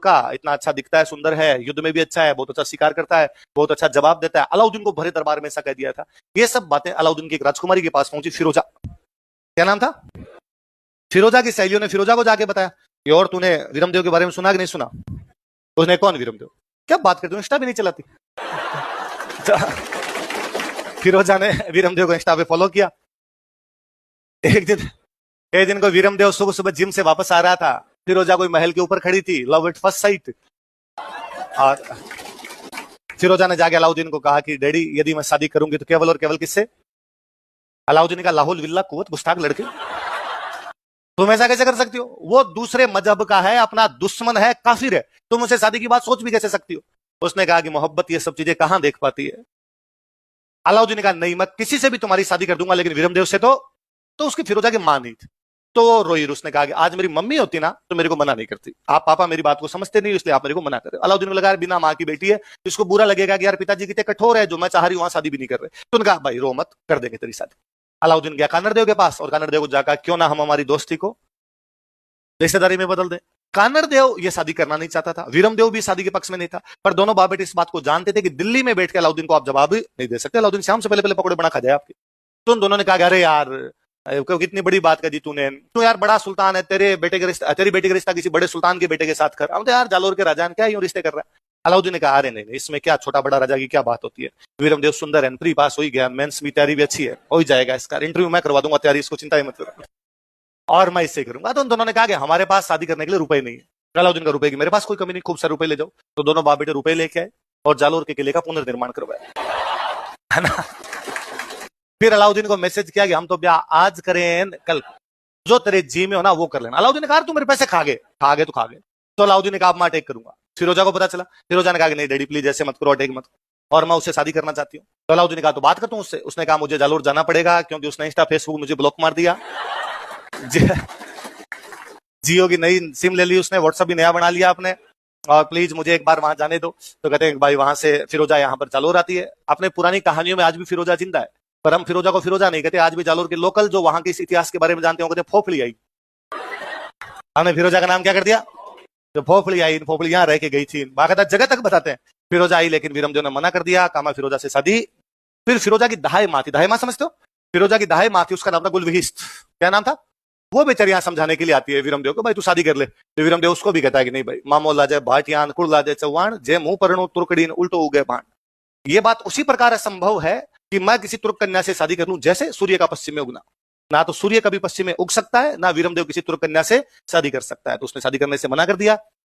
का, इतना अच्छा दिखता है, सुंदर है, युद्ध में भी अच्छा है, बहुत अच्छा शिकार करता है, बहुत अच्छा जवाब देता है। अलाउद्दीन को भरे दरबार में ऐसा कह दिया था। ये सब बातें अलाउद्दीन की एक राजकुमारी के पास पहुंची, फिरोजा, क्या नाम था, फिरोजा की सहेलियों ने फिरोजा को जाके बताया कि और तूने वीरमदेव के बारे में सुना कि नहीं सुना? उसने, कौन वीरमदेव, क्या बात करते हो, इंस्टा भी नहीं चलाती। फिरोजा ने वीरमदेव को इंस्टा पे फॉलो किया। एक दिन को वीरमदेव सुबह सुबह जिम से वापस आ रहा था। फिरोजा कोई महल के ऊपर खड़ी थी, लव एट फर्स्ट साइट। और फिरोजा ने जाके अलाउद्दीन को कहा कि डैडी, यदि मैं शादी करूंगी तो केवल और केवल किससे? अलाउद्दीन ने कहा, लाहुल विल्ला कुवत, गुस्ताख लड़के, तुम ऐसा कैसे कर सकती हो? वो दूसरे मजहब का है, अपना दुश्मन है, काफिर है, तुम उसे शादी की बात सोच भी कैसे सकती हो? उसने कहा कि मोहब्बत ये सब चीजें कहां देख पाती है। अलाउद्दीन ने कहा, नहीं, मैं किसी से भी तुम्हारी शादी कर दूंगा, लेकिन वीरमदेव से तो उसकी फिरोजा की मां नहीं थी, तो रोई। उसने कहा कि आज मेरी मम्मी होती ना तो मेरे को मना नहीं करती, आप पापा मेरी बात को समझते नहीं, इसलिए आप मेरे को मना कर रहे हो। अलाउद्दीन को लगा, बिना मां की बेटी है, इसको बुरा लगेगा कि यार पिताजी कितने कठोर है, जो मैं चाह रही हूं वहां शादी भी नहीं कर रहे। तो उन्होंने कहा, भाई रो मत, कर देंगे तेरी शादी। अलाउद्दीन गया कानरदेव के पास, और कानरदेव को जाकर, क्यों ना हम हमारी दोस्ती को रिश्तेदारी में बदल दें। कानरदेव ये शादी करना नहीं चाहता था, वीरमदेव भी शादी के पक्ष में नहीं था, पर दोनों बाप बेटे इस बात को जानते थे कि दिल्ली में बैठ के अलाउद्दीन को आप जवाब नहीं दे सकते, अलाउद्दीन शाम से पहले पहले पकौड़े बना खा जाए आपके। तो उन दोनों ने कहा, अरे यार कितनी बड़ी बात कर दी तूने, तू यार बड़ा सुल्तान है, तेरे बेटे का रिश्ता, तेरी बेटी का रिश्ता किसी बड़े सुल्तान के बेटे के साथ कर। हम तो यार जालोर के राजा क्या यूं रिश्ते कर रहा है। अलाउद्दीन ने कहा, अरे नहीं, इसमें क्या छोटा बड़ा राजा की क्या बात होती है, वीरमदेव सुंदर है, प्री पास हो ही गया, मेंस भी तैयारी भी अच्छी है, हो ही जाएगा, इसका इंटरव्यू मैं करवा दूंगा तैयारी, इसको चिंता ही मत करो, और मैं इससे करूंगा। तो उन दोनों ने कहा कि हमारे पास शादी करने के लिए रुपए नहीं है। अलाउद्दीन का रुपए की मेरे पास कोई कमी नहीं, खूब सारे रुपए ले जाओ। तो दोनों बाप बेटे रुपए लेके आए और जालोर के किले का पुनर्निर्माण करवाया, है ना। फिर अलाउद्दीन को मैसेज किया कि हम तो ब्याह आज करें कल, जो तेरे जी में हो ना वो कर लेना। अलाउद्दीन ने कहा, तू मेरे पैसे खा गए तो खा गए। तो अलाउद्दीन ने कहा, मैं अटैक करूंगा। फिरोजा को पता चला, फिरोजा ने कहा कि नहीं डैडी प्लीज ऐसे मत करो, अटैक मत, और मैं उससे शादी करना चाहती हूँ। तो अलाउद्दीन ने कहा, तो बात करता हूँ उससे। उसने कहा, मुझे जालोर जाना पड़ेगा, क्योंकि उसने इंस्टा फेसबुक मुझे ब्लॉक मार दिया, जियो की नई सिम ले ली उसने, व्हाट्सएप भी नया बना लिया आपने, और प्लीज मुझे एक बार वहां जाने दो। तो कहते हैं भाई वहां से फिरोजा यहाँ पर जालोर आती है। अपने पुरानी कहानियों में आज भी फिरोजा जिंदा है, पर हम फिरोजा को फिरोजा नहीं कहते, आज भी जालोर के लोकल जो वहां के इस इतिहास के बारे में जानते हो कहते फोफली आई। हमने फिरोजा का नाम क्या कर दिया, जो फोफली आई, फोफली यहाँ रह के गई थी, बाकायदा जगह तक बताते हैं। फिरोजा आई, लेकिन वीरमदेव ने मना कर दिया, कहा फिरोजा से शादी। फिर फिरोजा की दाई माँ थी, दाई माँ समझते हो, फिरोजा की दाई माँ थी, उसका नाम था गुलविहिस्त। क्या नाम था? वो बेचारी यहाँ समझाने के लिए आती है वीरमदेव को, भाई तू शादी कर ले। तो वीरमदेव उसको भी कहता है कि नहीं भाई, मामोल लाजे भाटियान कुल लाजे चौहान, जे मुंह परनो तुर्कड़ीन उल्टो उगे बाण। ये बात उसी प्रकार असंभव है कि मैं किसी तुर्क कन्या से शादी कर लूं जैसे सूर्य का पश्चिम में उगना। ना तो सूर्य कभी पश्चिम में उग सकता है, ना वीरमदेव किसी तुर्क कन्या से शादी कर सकता है। तो उसने शादी करने से मना कर दिया।